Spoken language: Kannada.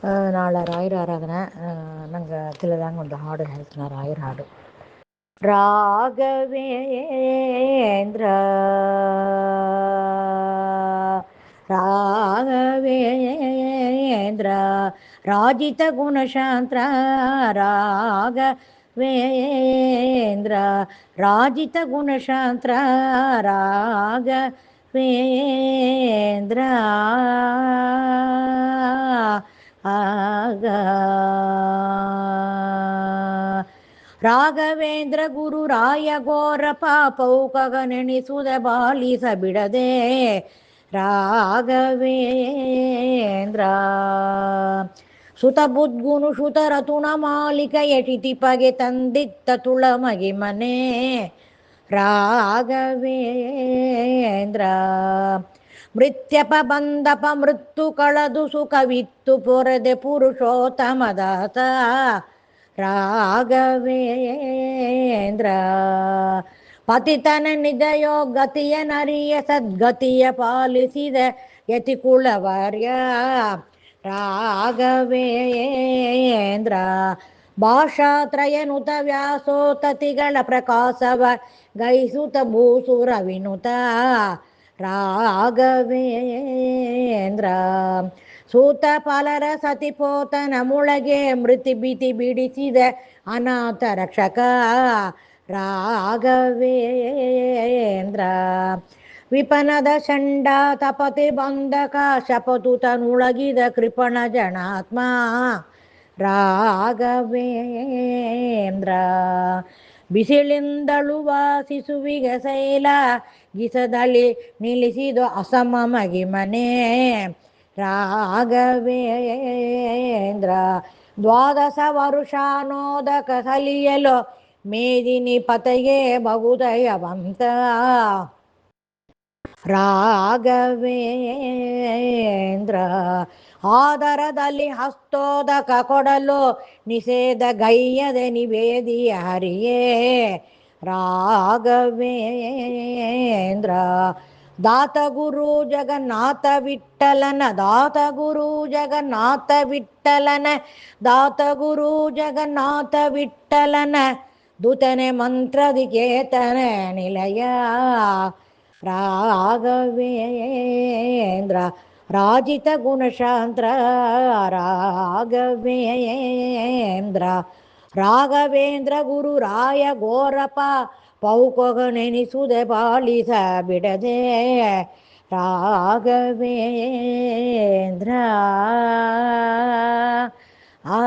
ನಾಳೆ ರಾಯರ ಆರಾಧನೆ. ನಂಗೆ ತಿಳಿದಂಗೆ ಒಂದು ಹಾಡು ಹೇಳ್ತೀನಿ, ರಾಯರ ಹಾಡು. ರಾಘವೇಂದ್ರ ರಾಘವೇಂದ್ರ ರಾಜಿತ ಗುಣಶಾಂತ್ರ ರಾಘವೇಂದ್ರ ರಾಜಿತ ಗುಣಶಾಂತ್ರ ರಾಘವೇಂದ್ರ ಆಗ ರಾಘವೇಂದ್ರ ಗುರು ರಾಯ ಘೋರ ಪಾಪೌಕಗ ನೆನೆಸುದ ಬಾಲಿಸ ಬಿಡದೆ ರಾಘವೇಂದ್ರ ಸುತ ಬುದ್ಗುನು ಸುತ ರತುಣ ಮಾಲಿಕ ಯಟಿತಿಪಗೆ ತಂದಿತ್ತ ತುಳ ಮಗೆ ಮನೆ ರಾಘವೇಂದ್ರ ಮೃತ್ಯಪ ಬಂದಪ ಮೃತ್ಯು ಕಳದು ಸುಖವಿತ್ತು ಪೊರೆದೆ ಪುರುಷೋತ್ತಮದಾತ ರಾಘವೇಂದ್ರ ಪತಿತನ ನಿಜಯೋ ಗತಿಯ ನರಿಯ ಸದ್ಗತಿಯ ಪಾಲಿಸಿದ ಯತಿ ಕುಳವರ್ಯ ರಾಘವೇಂದ್ರ ಭಾಷಾತ್ರಯನುತ ವ್ಯಾಸೋತತಿಗಳ ಪ್ರಕಾಶವ ಗೈಸುತ ಭೂಸುರ ವಿನುತ ರಾಘವೇಂದ್ರ ಸೂತ ಫಲರ ಸತಿಪೋತನ ಮುಳಗೆ ಮೃತಿ ಭೀತಿ ಬಿಡಿಸಿದ ಅನಾಥ ರಕ್ಷಕ ರಾಘವೇಂದ್ರ ವಿಪನದ ಚಂಡ ತಪತಿ ಬಂಧಕ ಶಪತುತನುಳಗಿದ ಕೃಪಣ ಜನಾತ್ಮ ರಾಘವೇಂದ್ರ ಬಿಸಿಲಿಂದಳು ವಾಸಿಸುವಿಗೆ ಶೈಲ ಗಿಸದಳಿ ನಿಲ್ಲಿಸಿದ ಅಸಮ ಮಗಿಮನೆ ರಾಘವೇಂದ್ರ ದ್ವಾದಶ ವರುಷಾನೋದಕ ಸಲಿಯಲು ಮೇದಿನಿ ಪತೆಗೆ ಬಹುದಯವಂತ ರಾಘವೇಂದ್ರ ಆದರದಲ್ಲಿ ಹಸ್ತೋದಕ ಕೊಡಲು ನಿಷೇಧ ಗೈಯದೆ ನಿವೇದಿಯ ಹರಿಯೇ ರಾಘವೇಂದ್ರ ದಾತ ಗುರು ಜಗನ್ನಾಥ ವಿಠಲನ ದಾತ ಗುರು ಜಗನ್ನಾಥ ವಿಠಲನ ದಾತ ಗುರು ಜಗನ್ನಾಥ ವಿಠಲನ ದೂತನೆ ಮಂತ್ರದಿ ಕೇತನ ನಿಲಯ ರಾಘವೇಂದ್ರ ರಾಜಿತ ಗುಣಶಾಂತ್ರ ರಾಘವೇಂದ್ರ ರಾಘವೇಂದ್ರ ಗುರು ರಾಯ ಘೋರಪ ಪೌಕೊಗ ನೆನೆಸುದೆ ಬಾಳಿಸ ಬಿಡದೆ ರಾಘವೇಂದ್ರ ಆ